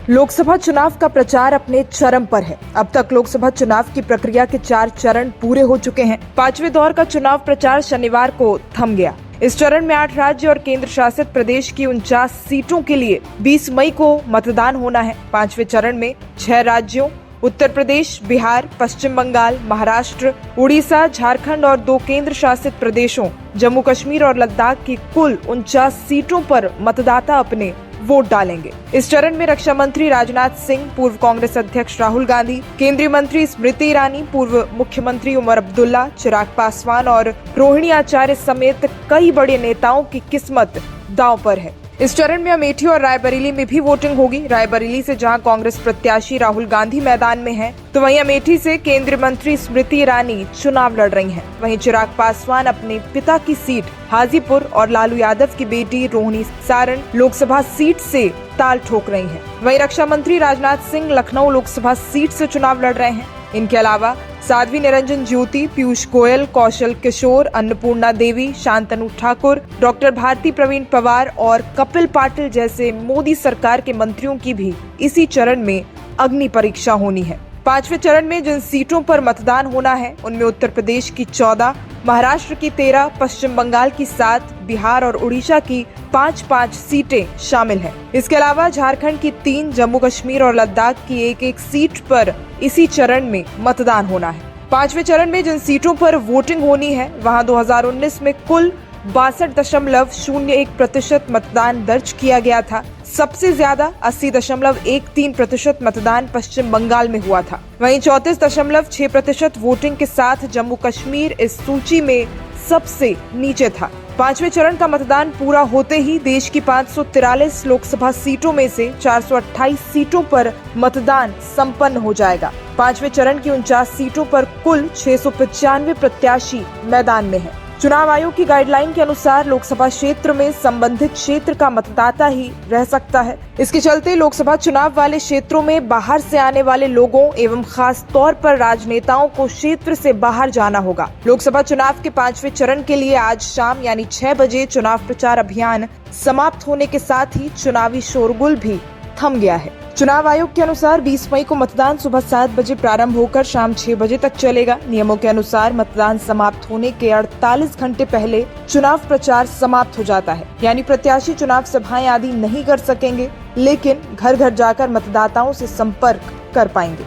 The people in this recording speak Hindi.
लोकसभा चुनाव का प्रचार अपने चरम पर है। अब तक लोकसभा चुनाव की प्रक्रिया के 4 चरण पूरे हो चुके हैं। 5वें दौर का चुनाव प्रचार शनिवार को थम गया। इस चरण में 8 राज्य और केंद्र शासित प्रदेश की 49 सीटों के लिए 20 मई को मतदान होना है। 5वें चरण में 6 राज्यों उत्तर प्रदेश, बिहार, पश्चिम बंगाल, महाराष्ट्र, उड़ीसा, झारखंड और 2 केंद्र शासित प्रदेशों जम्मू कश्मीर और लद्दाख की कुल 49 सीटों पर मतदाता अपने वोट डालेंगे। इस चरण में रक्षा मंत्री राजनाथ सिंह, पूर्व कांग्रेस अध्यक्ष राहुल गांधी, केंद्रीय मंत्री स्मृति ईरानी, पूर्व मुख्यमंत्री उमर अब्दुल्ला, चिराग पासवान और रोहिणी आचार्य समेत कई बड़े नेताओं की किस्मत दांव पर है। इस चरण में अमेठी और रायबरेली में भी वोटिंग होगी। रायबरेली से जहां कांग्रेस प्रत्याशी राहुल गांधी मैदान में हैं, तो वहीं अमेठी से केंद्रीय मंत्री स्मृति ईरानी चुनाव लड़ रही हैं। वहीं चिराग पासवान अपने पिता की सीट हाजीपुर और लालू यादव की बेटी रोहिणी सारण लोकसभा सीट से ताल ठोक रही हैं। वहीं रक्षा मंत्री राजनाथ सिंह लखनऊ लोकसभा सीट से चुनाव लड़ रहे हैं। इनके अलावा साध्वी निरंजन ज्योति, पीयूष गोयल, कौशल किशोर, अन्नपूर्णा देवी, शांतनु ठाकुर, डॉक्टर भारती प्रवीण पवार और कपिल पाटिल जैसे मोदी सरकार के मंत्रियों की भी इसी चरण में अग्नि परीक्षा होनी है। 5वें चरण में जिन सीटों पर मतदान होना है उनमें उत्तर प्रदेश की 14, महाराष्ट्र की 13, पश्चिम बंगाल की 7, बिहार और उड़ीसा की 5-5 सीटें शामिल हैं। इसके अलावा झारखंड की 3, जम्मू कश्मीर और लद्दाख की 1-1 सीट पर इसी चरण में मतदान होना है। 5वें चरण में जिन सीटों पर वोटिंग होनी है वहां 2019 में कुल 62.01% मतदान दर्ज किया गया था। सबसे ज्यादा 80.13% मतदान पश्चिम बंगाल में हुआ था। वहीं 34.6% वोटिंग के साथ जम्मू कश्मीर इस सूची में सबसे नीचे था। 5वें चरण का मतदान पूरा होते ही देश की 543 लोकसभा सीटों में से 428 सीटों पर मतदान संपन्न हो जाएगा। 5वें चरण की 49 सीटों पर कुल 695 प्रत्याशी मैदान में हैं। चुनाव आयोग की गाइडलाइन के अनुसार लोकसभा क्षेत्र में संबंधित क्षेत्र का मतदाता ही रह सकता है। इसके चलते लोकसभा चुनाव वाले क्षेत्रों में बाहर से आने वाले लोगों एवं खास तौर पर राजनेताओं को क्षेत्र से बाहर जाना होगा। लोकसभा चुनाव के 5वें चरण के लिए आज शाम यानी 6 बजे चुनाव प्रचार अभियान समाप्त होने के साथ ही चुनावी शोरगुल भी थम गया है। चुनाव आयोग के अनुसार 20 मई को मतदान सुबह 7 बजे प्रारंभ होकर शाम 6 बजे तक चलेगा। नियमों के अनुसार मतदान समाप्त होने के 48 घंटे पहले चुनाव प्रचार समाप्त हो जाता है, यानी प्रत्याशी चुनाव सभाएं आदि नहीं कर सकेंगे, लेकिन घर घर जाकर मतदाताओं से संपर्क कर पाएंगे।